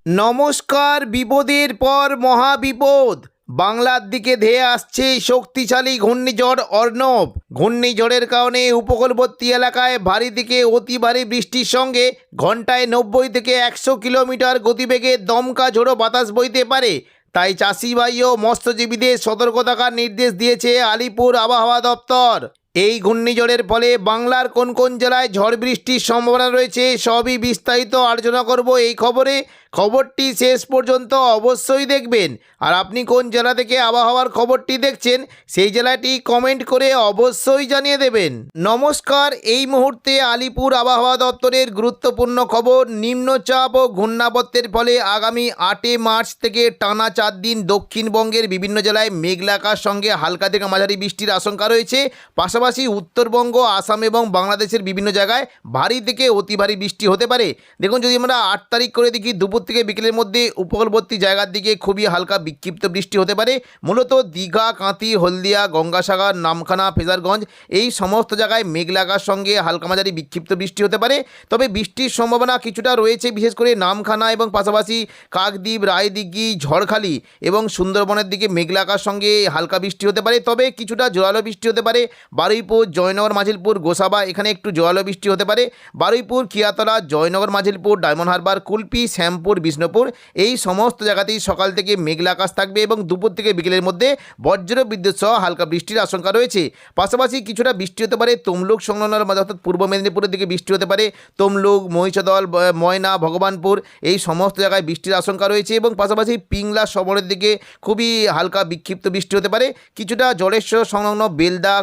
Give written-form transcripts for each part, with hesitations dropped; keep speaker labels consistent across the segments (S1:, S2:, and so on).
S1: নমস্কার। বিপদের পর মহাবিপদ। বাংলার দিকে ধেয়ে আসছে শক্তিশালী ঘূর্ণিঝড় অর্ণব। ঘূর্ণিঝড়ের কারণে উপকূলবর্তী এলাকায় ভারী থেকে অতি ভারী বৃষ্টির সঙ্গে ঘন্টায় 90 থেকে 100 কিলোমিটার গতিবেগে দমকা ঝোড়ো বাতাস বইতে পারে। তাই চাষি ভাই ও মৎস্যজীবীদের সতর্ক থাকার নির্দেশ দিয়েছে আলিপুর আবহাওয়া দপ্তর। এই ঘূর্ণিঝড়ের ফলে বাংলার কোন কোন জেলায় ঝড় বৃষ্টির সম্ভাবনা রয়েছে সবই বিস্তারিত আলোচনা করব এই খবরে। খবরটি শেষ পর্যন্ত অবশ্যই দেখবেন। আর আপনি কোন জেলা থেকে আবহাওয়ার খবরটি দেখছেন সেই জেলাটি কমেন্ট করে অবশ্যই জানিয়ে দেবেন। নমস্কার। এই মুহূর্তে আলিপুর আবহাওয়া দপ্তরের গুরুত্বপূর্ণ খবর। নিম্নচাপ ও ঘূর্ণাবর্তের ফলে আগামী 8 মার্চ থেকে টানা 4 দিন দক্ষিণবঙ্গের বিভিন্ন জেলায় মেঘলা আকাশ সঙ্গে হালকা থেকে মাঝারি বৃষ্টির আশঙ্কা রয়েছে। পাশাপাশি উত্তরবঙ্গ, আসাম এবং বাংলাদেশের বিভিন্ন জায়গায় ভারী থেকে অতি ভারী বৃষ্টি হতে পারে। দেখুন, যদি আমরা 8 তারিখ করে দেখি, দুপুর থেকে বিকেলের মধ্যে উপকূলবর্তী জায়গার দিকে খুবই হালকা বিক্ষিপ্ত বৃষ্টি হতে পারে। মূলত দীঘা, কাঁথি, হলদিয়া, গঙ্গাসাগর, নামখানা, ফেজারগঞ্জ এই সমস্ত জায়গায় মেঘলা আকাশ সঙ্গে হালকা মাঝারি বিক্ষিপ্ত বৃষ্টি হতে পারে। তবে বৃষ্টির সম্ভাবনা কিছুটা রয়েছে, বিশেষ করে নামখানা এবং পাশাপাশি কাকদ্বীপ, রায়দিঘি, ঝড়খালি এবং সুন্দরবনের দিকে মেঘলা আকাশ সঙ্গে হালকা বৃষ্টি হতে পারে। তবে কিছুটা জোরালো বৃষ্টি হতে পারে। বারুইপুর, জয়নগর, মাঝিলপুর, গোসাবা এখানে একটু জোরালো বৃষ্টি হতে পারে। বারুইপুর, কিয়াতলা, জয়নগর, মাঝিলপুর, ডায়মন্ড হারবার, কুলপি, শ্যামপুর, বিষ্ণুপুর এই সমস্ত জায়গাতেই সকাল থেকে মেঘলা আকাশ থাকবে এবং দুপুর থেকে বিকেলের মধ্যে বজ্র বিদ্যুৎ সহ হালকা বৃষ্টির আশঙ্কা রয়েছে। পাশাপাশি কিছুটা বৃষ্টি হতে পারে তমলুক সংলগ্ন অর্থাৎ পূর্ব মেদিনীপুরের দিকে বৃষ্টি হতে পারে। তমলুক, মহিষাদল, ময়না, ভগবানপুর এই সমস্ত জায়গায় বৃষ্টির আশঙ্কা রয়েছে এবং পাশাপাশি পিংলা শহরের দিকে খুবই হালকা বিক্ষিপ্ত বৃষ্টি হতে পারে। কিছুটা জলেশ্বর সংলগ্ন বেলদা,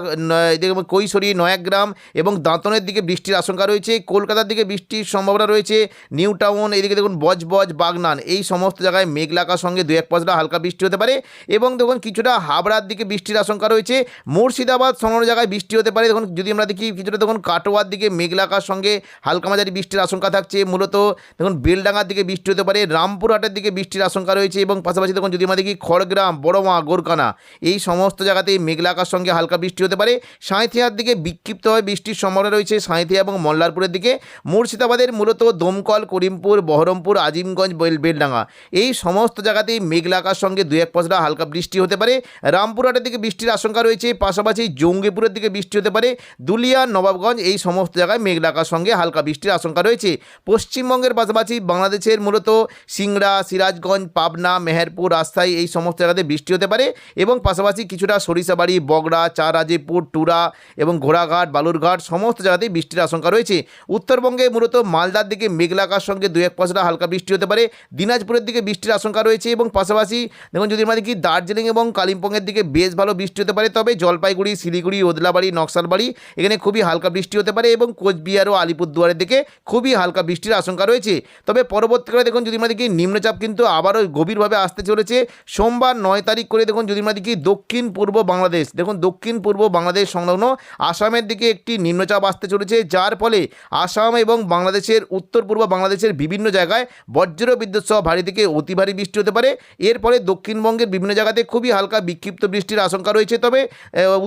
S1: কৈশোরী, নয়াগ্রাম এবং দাঁতনের দিকে বৃষ্টির আশঙ্কা রয়েছে। কলকাতার দিকে বৃষ্টির সম্ভাবনা রয়েছে। নিউ টাউন এদিকে দেখুন বজবজ, বাগনান এই সমস্ত জায়গায় মেঘলা আকাশ সঙ্গে 2-1 পশলা হালকা বৃষ্টি হতে পারে এবং দেখুন কিছুটা হাবড়ার দিকে বৃষ্টির আশঙ্কা রয়েছে। মুর্শিদাবাদ সংলগ্ন জায়গায় বৃষ্টি হতে পারে। দেখুন যদি আমরা দেখি কিছুটা দেখুন কাটোয়ার দিকে মেঘলা আকাশ সঙ্গে হালকা মাঝারি বৃষ্টির আশঙ্কা থাকছে। মূলত দেখুন বেলডাঙ্গার দিকে বৃষ্টি হতে পারে। রামপুরহাটের দিকে বৃষ্টির আশঙ্কা রয়েছে এবং পাশাপাশি দেখুন যদি আমরা দেখি খড়গ্রাম, বড়মা, গোরকানা এই সমস্ত জায়গাতেই মেঘলা আকাশ সঙ্গে হালকা বৃষ্টি হতে পারে। সাঁইথিয়ার দিকে বিক্ষিপ্তভাবে বৃষ্টির সম্ভাবনা রয়েছে সাঁইথিয়া এবং মল্লারপুরের দিকে। মুর্শিদাবাদের মূলত দমকল, করিমপুর, বহরমপুর, আজিমগঞ্জ, বেলডাঙ্গা এই সমস্ত জায়গাতেই মেঘলা আকাশ সঙ্গে 2-1 পশলা হালকা বৃষ্টি হতে পারে। রামপুরহাটের দিকে বৃষ্টির আশঙ্কা রয়েছে। পাশাপাশি জঙ্গিপুরের দিকে বৃষ্টি হতে পারে। দুলিয়া, নবাবগঞ্জ এই সমস্ত জায়গায় মেঘলা আকাশ সঙ্গে হালকা বৃষ্টির আশঙ্কা রয়েছে। পশ্চিমবঙ্গের পাশাপাশি বাংলাদেশের মূলত সিংড়া, সিরাজগঞ্জ, পাবনা, মেহেরপুর, রাজশাহী এই সমস্ত জায়গাতে বৃষ্টি হতে পারে এবং পাশাপাশি কিছুটা সরিষাবাড়ি, বগড়া, চাররাজীপুর, টুরা এবং ঘোড়াঘাট, বালুরঘাট সমস্ত জায়গাতেই বৃষ্টির আশঙ্কা রয়েছে। উত্তরবঙ্গে মূলত মালদার দিকে মেঘলা আকাশ সঙ্গে 2-1 পশলা হালকা বৃষ্টি হতে পারে। দিনাজপুরের দিকে বৃষ্টির আশঙ্কা রয়েছে এবং পাশাপাশি দেখুন যদি আমরা দেখি দার্জিলিং এবং কালিম্পংয়ের দিকে বেশ ভালো বৃষ্টি হতে পারে। তবে জলপাইগুড়ি, শিলিগুড়ি, ওদলাবাড়ি, নকশালবাড়ি এখানে খুবই হালকা বৃষ্টি হতে পারে এবং কোচবিহার ও আলিপুরদুয়ারের দিকে খুবই হালকা বৃষ্টির আশঙ্কা রয়েছে। তবে পরবর্তীকালে দেখুন যদি আমরা দেখি নিম্নচাপ কিন্তু আবারও গভীরভাবে আসতে চলেছে। সোমবার 9 তারিখ করে দেখুন যদি আমরা দেখি দক্ষিণ পূর্ব বাংলাদেশ, দেখুন দক্ষিণ পূর্ব বাংলাদেশ সংলগ্ন আসামের দিকে একটি নিম্নচাপ আসতে চলেছে, যার ফলে আসাম এবং বাংলাদেশের উত্তর পূর্ব বাংলাদেশের বিভিন্ন জায়গায় বজ্র বিদ্যুৎ সহ ভারী থেকে অতি ভারী বৃষ্টি হতে পারে। এর ফলে দক্ষিণবঙ্গের বিভিন্ন জায়গাতে খুবই হালকা বিক্ষিপ্ত বৃষ্টির আশঙ্কা রয়েছে। তবে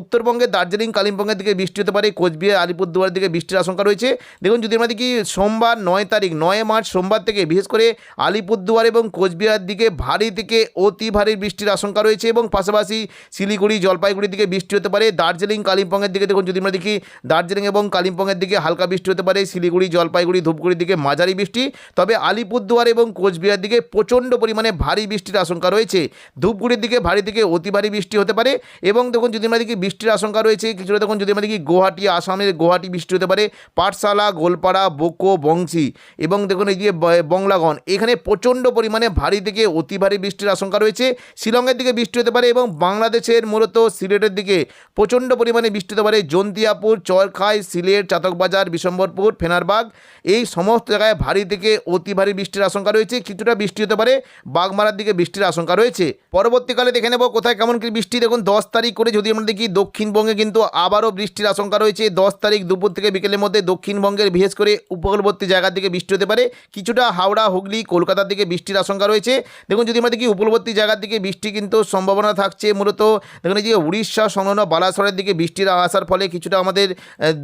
S1: উত্তরবঙ্গের দার্জিলিং, কালিম্পংয়ের দিকে বৃষ্টি হতে পারে। কোচবিহার, আলিপুরদুয়ারের দিকে বৃষ্টির আশঙ্কা রয়েছে। দেখুন যদি আমরা দেখি সোমবার 9 তারিখ 9 মার্চ সোমবার থেকে বিশেষ করে আলিপুরদুয়ার এবং কোচবিহার দিকে ভারী থেকে অতি ভারী বৃষ্টির আশঙ্কা রয়েছে এবং পাশাপাশি শিলিগুড়ি, জলপাইগুড়ির দিকে বৃষ্টি হতে পারে। দার্জিলিং, কালিম্পংয়ের দিকে দেখুন যদি আমরা দেখি দার্জিলিং এবং কালিম্পংয়ের দিকে হালকা বৃষ্টি হতে পারে। শিলিগুড়ি, জলপাইগুড়ি, ধূপগুড়ির দিকে মাঝারি বৃষ্টি। তবে আলিপুরদুয়ার এবং কোচবিহার দিকে প্রচণ্ড পরিমাণে ভারী বৃষ্টির আশঙ্কা রয়েছে। ধূপগুড়ির দিকে ভারী থেকে অতি ভারী বৃষ্টি হতে পারে এবং দেখুন যদি আমরা দেখি বৃষ্টির আশঙ্কা রয়েছে কিছুটা দেখুন যদি আমরা দেখি গুয়াহাটি, আসামের গুয়াহাটি বৃষ্টি হতে পারে। পাঠশালা, গোলপাড়া, বোকো, বংশী এবং দেখুন এই যে বংলাগন এখানে প্রচণ্ড পরিমাণে ভারী থেকে অতি ভারী বৃষ্টির আশঙ্কা রয়েছে। শিলংয়ের দিকে বৃষ্টি হতে পারে এবং বাংলাদেশের মূলত সিলেটের দিকে প্রচণ্ড পরিমাণে বৃষ্টি হতে পারে। জন্তিয়াপুর, চরখাই, সিলেট, চাতকবাজার, বিশম্বরপুর, ফেনারবাগ এই সমস্ত জায়গায় ভারী থেকে অতি ভারী বৃষ্টির আশঙ্কা রয়েছে। কিছুটা বৃষ্টি হতে পারে বাগমারার দিকে বৃষ্টির আশঙ্কা রয়েছে। পরবর্তীকালে দেখে নেব কোথায় কেমন কি বৃষ্টি। দেখুন 10 তারিখ করে যদি আমরা দেখি দক্ষিণবঙ্গে কিন্তু আবারও বৃষ্টির আশঙ্কা রয়েছে। 10 তারিখ দুপুর থেকে বিকেলের মধ্যে দক্ষিণবঙ্গের বিশেষ করে উপকূলবর্তী জায়গার দিকে বৃষ্টি হতে পারে। কিছুটা হাওড়া, হুগলি, কলকাতার দিকে বৃষ্টির আশঙ্কা রয়েছে। দেখুন যদি আমরা দেখি উপকূলবর্তী জায়গার দিকে বৃষ্টি কিন্তু সম্ভাবনা থাকছে। মূলত দেখুন এই যে উড়িষ্যা সংলগ্ন বালাসরের দিকে বৃষ্টির আসার ফলে কিছুটা আমাদের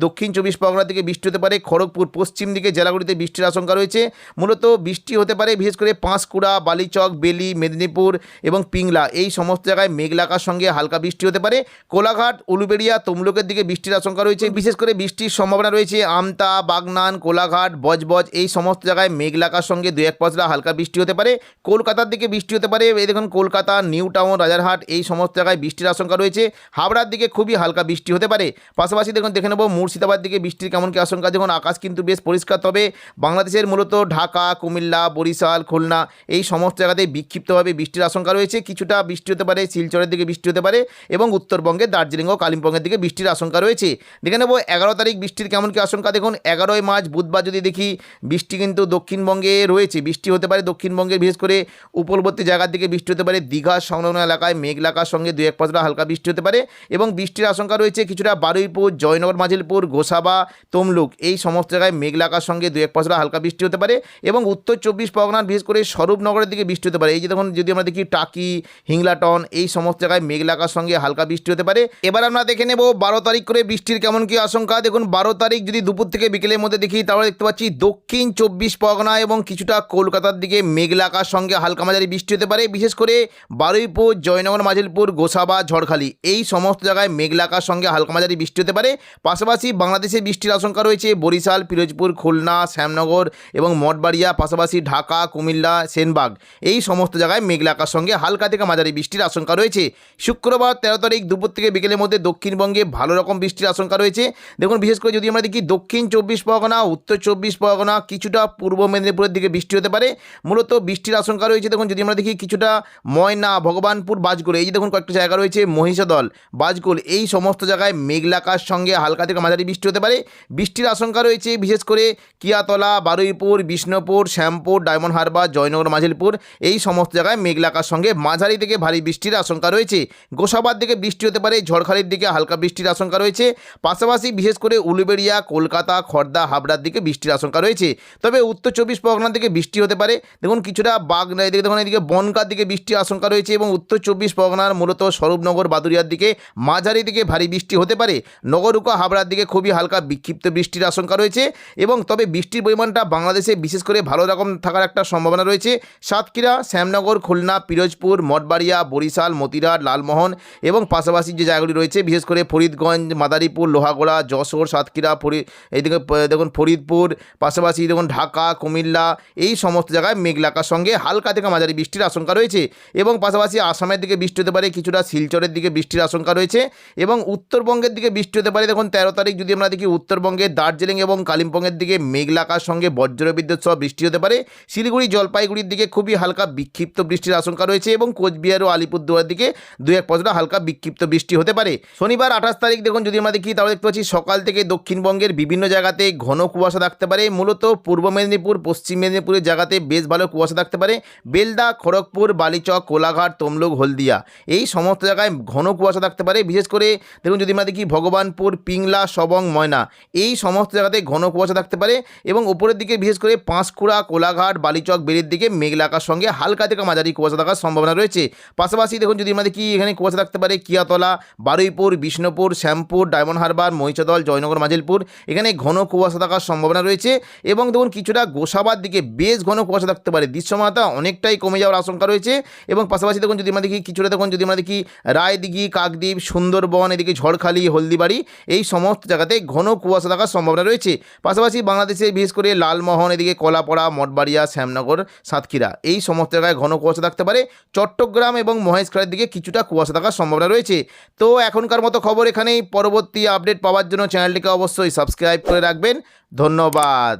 S1: দক্ষিণ 24 পরগনার দিকে বৃষ্টি হতে পারে। খড়গপুর পশ্চিম দিকে জেলাগুলিতে বৃষ্টির আশঙ্কা রয়েছে। মূলত বৃষ্টি হতে পারে, বিশেষ করে পাঁশকুড়া, বালিচক, বেলি, মেদিনীপুর এবং পিংলা এই সমস্ত জায়গায় মেঘলা আকাশ সঙ্গে হালকা বৃষ্টি হতে পারে। কোলাঘাট, উলুবেড়িয়া, তমলুকের দিকে বৃষ্টির আশঙ্কা রয়েছে, বিশেষ করে বৃষ্টির সম্ভাবনা রয়েছে আমতা, বাগনান, কোলাঘাট, বজবজ এই সমস্ত জায়গায় মেঘলা আকাশ সঙ্গে 2-1 পশলা হালকা বৃষ্টি হতে পারে। কলকাতার দিকে বৃষ্টি হতে পারে, এই দেখুন কলকাতা, নিউ টাউন, রাজারহাট এই সমস্ত জায়গায় বৃষ্টির আশঙ্কা রয়েছে। হাওড়ার দিকে খুবই হালকা বৃষ্টি হতে পারে। পাশাপাশি দেখে নেব মুর্শিদাবাদ দিকে বৃষ্টির কেমন কি আশঙ্কা। দেখুন আকাশ কিন্তু বেশ পরিষ্কার, তবে বাংলাদেশের মূলত ঢাকা, কুমিল্লা, বরিশাল, খুলনা এই সমস্ত জায়গাতে বিক্ষিপ্তভাবে বৃষ্টির আশঙ্কা রয়েছে। কিছুটা বৃষ্টি হতে পারে, শিলচরের দিকে বৃষ্টি হতে পারে এবং উত্তরবঙ্গে দার্জিলিং ও কালিম্পংয়ের দিকে বৃষ্টির আশঙ্কা রয়েছে। দেখে নেব 11 তারিখ বৃষ্টির কেমন কি আশঙ্কা। দেখুন 11ই মার্চ বুধবার যদি দেখি, বৃষ্টি কিন্তু দক্ষিণবঙ্গে রয়েছে, বৃষ্টি হতে পারে দক্ষিণবঙ্গের বিশেষ করে উপকূলবর্তী জায়গার দিকে বৃষ্টি হতে পারে। দীঘা সংলগ্ন এলাকায় মেঘলা আকাশ সঙ্গে 2-1 পশলা হালকা বৃষ্টি হতে পারে এবং বৃষ্টির আশঙ্কা রয়েছে কিছুটা বারুইপুর, জয়নগর, মাঝিলপুর, গোসাবা, তমলুক এই সমস্ত জায়গায় মেঘলা আকাশ সঙ্গে 2-1 পশলা হালকা বৃষ্টি হতে পারে এবং উত্তর 24 পরগনার বিশেষ করে স্বরূপনগরের দিকে বৃষ্টি হতে পারে। এই যে দেখুন যদি আমরা দেখি টাকি, হিংলাটন এই সমস্ত জায়গায় মেঘলা আকাশ সঙ্গে হালকা বৃষ্টি হতে পারে। এবার আমরা দেখে নেব 12 তারিখ করে বৃষ্টির কেমন কি আশঙ্কা। দেখুন 12 তারিখ যদি দুপুর থেকে বিকেলের মধ্যে দেখি, তাহলে দেখতে পাচ্ছি দক্ষিণ 24 পরগনা এবং কিছুটা কলকাতার দিকে মেঘলা আকাশ সঙ্গে হালকা মাঝারি বৃষ্টি হতে পারে, বিশেষ করে বারুইপুর, জয়নগর, মাঝিলপুর, গোসাবা, ঝড়খালি এই সমস্ত জায়গায় মেঘলা আকাশ সঙ্গে হালকা মাঝারি বৃষ্টি হতে পারে। পাশাপাশি বাংলাদেশে বৃষ্টির আশঙ্কা রয়েছে বরিশাল, পিরোজপুর, খুলনা, শ্যামনগর এবং মঠবাড়িয়া, পাশাপাশি ঢাকা, কুমিল্লা, সেনবাগ এই সমস্ত জায়গায় মেঘলা আকাশ সঙ্গে হালকা থেকে মাঝারি বৃষ্টির আশঙ্কা রয়েছে। শুক্রবার 13 তারিখ দুপুর থেকে বিকেলের মধ্যে দক্ষিণবঙ্গে ভালো রকম বৃষ্টির আশঙ্কা রয়েছে। দেখুন বিশেষ করে যদি আমরা দেখি দক্ষিণ 24 পরগনা, উত্তর 24 পরগনা, কিছুটা পূর্ব মেদিনীপুরের দিকে বৃষ্টি হতে পারে। মূলত বৃষ্টির আশঙ্কা রয়েছে দেখুন যদি আমরা দেখি কিছুটা ময়না, ভগবানপুর, বাজকুল এই যে দেখুন কয়েকটা জায়গা রয়েছে, মহিষাদল, বাজকুল এই সমস্ত জায়গায় মেঘলা আকাশ সঙ্গে হালকা থেকে মাঝারি বৃষ্টি হতে পারে। বৃষ্টির আশঙ্কা রয়েছে বিশেষ করে কিয়াতলা, বারুইপুর, বিষ্ণুপুর, শ্যামপুর, ডায়মন্ড হারবার, জয়নগর, মাঝিলপুর এই সমস্ত জায়গায় মেঘলা আকাশ সঙ্গে মাঝারি থেকে ভারী বৃষ্টির আশঙ্কা রয়েছে। গোসাবার দিকে বৃষ্টি হতে পারে, ঝড়খালির দিকে হালকা বৃষ্টির আশঙ্কা রয়েছে। পাশাপাশি বিশেষ করে উলুবেড়িয়া, কলকাতা, খড়দা, হাবড়ার দিকে বৃষ্টির আশঙ্কা রয়েছে। তবে উত্তর 24 পরগনার দিকে বৃষ্টি হতে পারে। দেখুন কিছুটা বাগনা এদিকে দেখুন এদিকে বনগাঁর দিকে বৃষ্টির আশঙ্কা রয়েছে এবং উত্তর 24 পরগনার মূলত স্বরূপনগর, বাদুরিয়ার দিকে মাঝারি দিকে ভারী বৃষ্টি হতে পারে। নগরুকা, হাবড়ার দিকে খুবই হালকা বিক্ষিপ্ত বৃষ্টির আশঙ্কা রয়েছে এবং তবে বৃষ্টির পরিমাণটা বাংলাদেশে বিশেষ করে ভালো রকম থাকার একটা সম্ভাবনা রয়েছে। সাতক্ষীরা, শ্যামনগর, খুলনা, পিরোজপুর, মঠবাড়িয়া, বরিশাল, মতিরাট, লালমোহন এবং পাশাপাশি যে জায়গাগুলি রয়েছে বিশেষ করে ফরিদগঞ্জ, মাদারীপুর, লোহাগড়া, যশোর, সাতক্ষীরা, এইদিকে দেখুন ফরিদপুর, পাশাপাশি দেখুন ঢাকা, কুমিল্লা এই সমস্ত জায়গায় মেঘলা আকাশ সঙ্গে হালকা থেকে মাঝারি বৃষ্টির আশঙ্কা রয়েছে এবং পাশাপাশি আসামের দিকে বৃষ্টি হতে পারে, কিছুটা শিলচরের দিকে বৃষ্টির আশঙ্কা রয়েছে এবং উত্তরবঙ্গের দিকে বৃষ্টি হতে পারে। দেখুন 13 তারিখ যদি আমরা দেখি উত্তরবঙ্গে দার্জিলিং এবং কালিম্পংয়ের দিকে মেঘলা আকাশ সঙ্গে বজ্রবিদ্যুৎ সহ বৃষ্টি হতে পারে। শিলিগুড়ি, জলপাইগুড়ির দিকে খুবই হালকা বিক্ষিপ্ত বৃষ্টির আশঙ্কা রয়েছে এবং কোচবিহার ও আলিপুরদুয়ার দিকে 2-1 পশলা হালকা বিক্ষিপ্ত বৃষ্টি হতে পারে। শনিবার 28 তারিখ দেখুন যদি আমরা দেখি, তাহলে দেখতে পাচ্ছি সকাল থেকে দক্ষিণবঙ্গের বিভিন্ন জায়গাতে ঘন কুয়াশা থাকতে পারে। মূলত পূর্ব মেদিনীপুর, পশ্চিম মেদিনীপুরের জায়গাতে বেশ ভালো কুয়াশা থাকতে পারে। বেলদা, খড়গপুর, বালিচক, কোলাঘাট, তমলুক, হলদিয়া এই সমস্ত জায়গায় ঘন কুয়াশা থাকতে পারে। বিশেষ করে দেখুন যদি আমরা দেখি ভগবানপুর, পিংলা, সবং, ময়না এই সমস্ত জায়গাতে ঘন কুয়াশা থাকতে পারে এবং উপরের দিকে বিশেষ করে পাঁশকুড়া, কোলাঘাট, বালিচক, বেরির দিকে মেঘলা আকাশ সঙ্গে হালকা থেকে মাঝারি কুয়াশা থাকার সম্ভাবনা রয়েছে। পাশাপাশি দেখুন যদি আমরা দেখি এখানে কুয়াশা থাকতে পারে কিয়াতলা, বারুইপুর, বিষ্ণুপুর, শ্যামপুর, ডায়মন্ড হারবার, মহিষাদল, জয়নগর, মাঝিলপুর এখানে ঘন কুয়াশা থাকার সম্ভাবনা রয়েছে এবং দেখুন কিছুটা গোসাবার দিকে বেশ ঘন কুয়াশা থাকতে পারে। দৃশ্যমানতা অনেকটাই কমে যাওয়ার আশঙ্কা রয়েছে এবং পাশাপাশি দেখুন যদি আমরা দেখি কিছুটা দেখুন যদি আমরা দেখি রায়দিঘি, কাকদ্বীপ, সুন্দরবন এদিকে ঝড়খালি, হলদিবাড়ি এই সমস্ত জায়গাতে ঘন কুয়াশা থাকার সম্ভাবনা রয়েছে। পাশাপাশি বাংলাদেশে বিশেষ করে লালমোহন এদিকে কলাপাড়া, মঠবাড়িয়া, শ্যামনগর, সাতক্ষীরা এই সমস্ত জায়গায় ঘন কুয়াশা থাকতে পারে। চট্টগ্রাম এবং মহেশখালীর দিকে কিছুটা কুয়াশা থাকার সম্ভাবনা রয়েছে। তো এখনকার মতো খবর এখানেই। পরবর্তী আপডেট পাওয়ার জন্য চ্যানেলটিকে অবশ্যই সাবস্ক্রাইব করে রাখবেন। ধন্যবাদ।